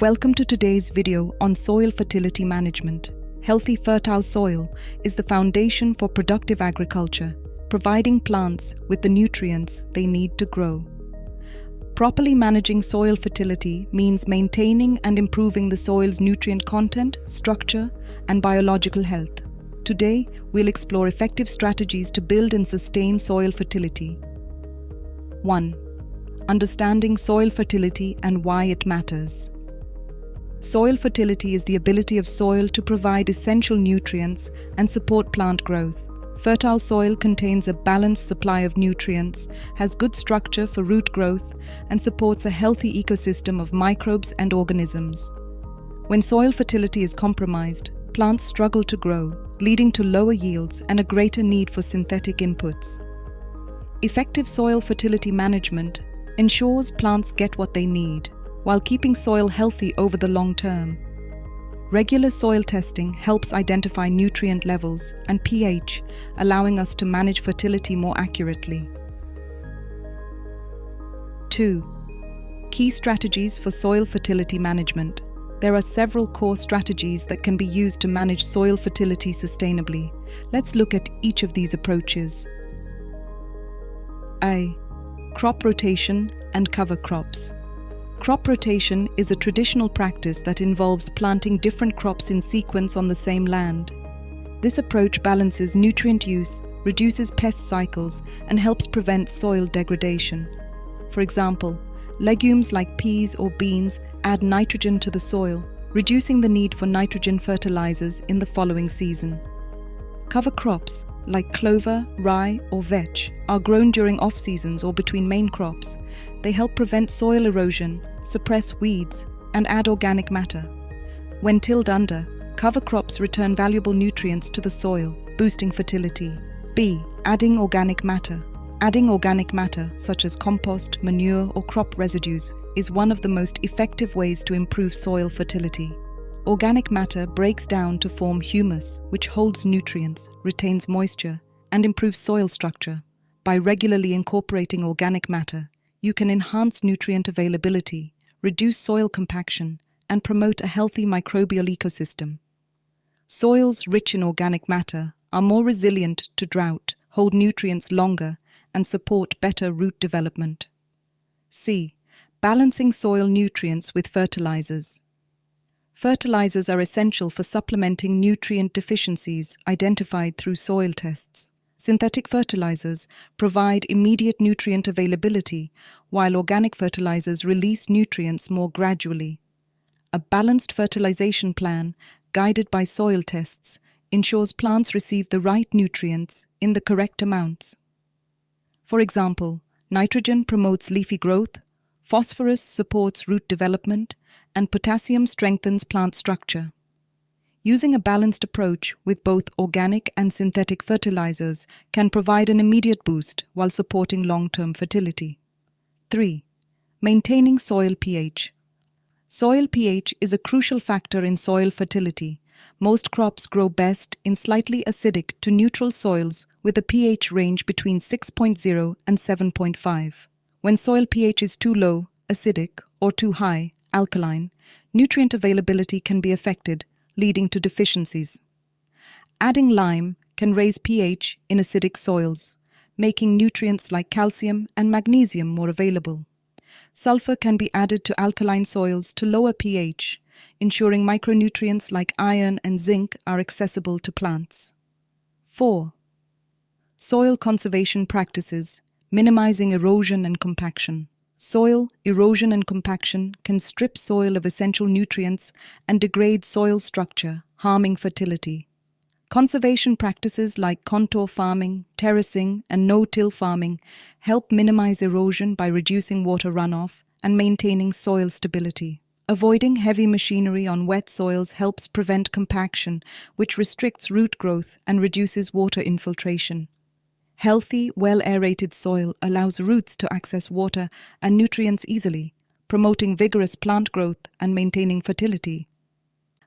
Welcome to today's video on soil fertility management. Healthy, fertile soil is the foundation for productive agriculture, providing plants with the nutrients they need to grow. Properly managing soil fertility means maintaining and improving the soil's nutrient content, structure, and biological health. Today, we'll explore effective strategies to build and sustain soil fertility. 1. Understanding soil fertility and why it matters. Soil fertility is the ability of soil to provide essential nutrients and support plant growth. Fertile soil contains a balanced supply of nutrients, has good structure for root growth, and supports a healthy ecosystem of microbes and organisms. When soil fertility is compromised, plants struggle to grow, leading to lower yields and a greater need for synthetic inputs. Effective soil fertility management ensures plants get what they need, while keeping soil healthy over the long term. Regular soil testing helps identify nutrient levels and pH, allowing us to manage fertility more accurately. 2. Key strategies for soil fertility management. There are several core strategies that can be used to manage soil fertility sustainably. Let's look at each of these approaches. A. Crop rotation and cover crops. Crop rotation is a traditional practice that involves planting different crops in sequence on the same land. This approach balances nutrient use, reduces pest cycles, and helps prevent soil degradation. For example, legumes like peas or beans add nitrogen to the soil, reducing the need for nitrogen fertilizers in the following season. Cover crops like clover, rye, or vetch are grown during off-seasons or between main crops. They help prevent soil erosion, suppress weeds, and add organic matter. When tilled under, cover crops return valuable nutrients to the soil, boosting fertility. B. Adding organic matter. Adding organic matter, such as compost, manure, or crop residues, is one of the most effective ways to improve soil fertility. Organic matter breaks down to form humus, which holds nutrients, retains moisture, and improves soil structure. By regularly incorporating organic matter, you can enhance nutrient availability, reduce soil compaction, and promote a healthy microbial ecosystem. Soils rich in organic matter are more resilient to drought, hold nutrients longer, and support better root development. C. Balancing soil nutrients with fertilizers. Fertilizers are essential for supplementing nutrient deficiencies identified through soil tests. Synthetic fertilizers provide immediate nutrient availability, while organic fertilizers release nutrients more gradually. A balanced fertilization plan, guided by soil tests, ensures plants receive the right nutrients in the correct amounts. For example, nitrogen promotes leafy growth, phosphorus supports root development, and potassium strengthens plant structure. Using a balanced approach with both organic and synthetic fertilizers can provide an immediate boost while supporting long-term fertility. 3. Maintaining soil pH. Soil pH is a crucial factor in soil fertility. Most crops grow best in slightly acidic to neutral soils with a pH range between 6.0 and 7.5. When soil pH is too low, acidic, or too high, alkaline, nutrient availability can be affected, leading to deficiencies. Adding lime can raise pH in acidic soils, making nutrients like calcium and magnesium more available. Sulfur can be added to alkaline soils to lower pH, ensuring micronutrients like iron and zinc are accessible to plants. 4. Soil conservation practices, minimizing erosion and compaction. Soil erosion and compaction can strip soil of essential nutrients and degrade soil structure, harming fertility. Conservation practices like contour farming, terracing, and no-till farming help minimize erosion by reducing water runoff and maintaining soil stability. Avoiding heavy machinery on wet soils helps prevent compaction, which restricts root growth and reduces water infiltration. Healthy, well-aerated soil allows roots to access water and nutrients easily, promoting vigorous plant growth and maintaining fertility.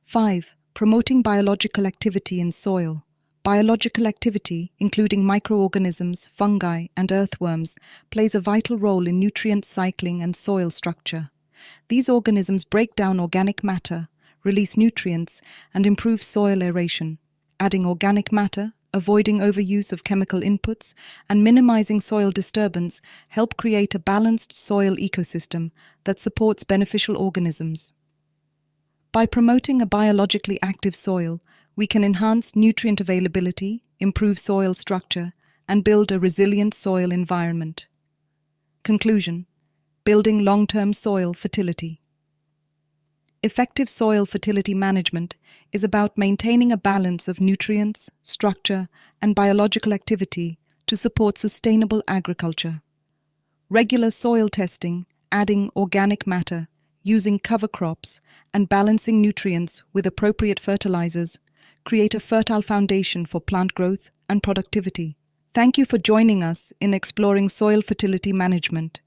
5. Promoting biological activity in soil. Biological activity, including microorganisms, fungi, and earthworms, plays a vital role in nutrient cycling and soil structure. These organisms break down organic matter, release nutrients, and improve soil aeration. Adding organic matter, avoiding overuse of chemical inputs, and minimizing soil disturbance help create a balanced soil ecosystem that supports beneficial organisms. By promoting a biologically active soil, we can enhance nutrient availability, improve soil structure, and build a resilient soil environment. Conclusion: building long-term soil fertility. Effective soil fertility management is about maintaining a balance of nutrients, structure, and biological activity to support sustainable agriculture. Regular soil testing, adding organic matter, using cover crops, and balancing nutrients with appropriate fertilizers create a fertile foundation for plant growth and productivity. Thank you for joining us in exploring soil fertility management.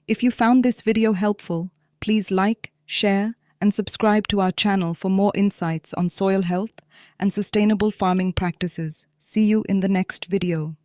If you found this video helpful, please like, share, and subscribe to our channel for more insights on soil health and sustainable farming practices. See you in the next video.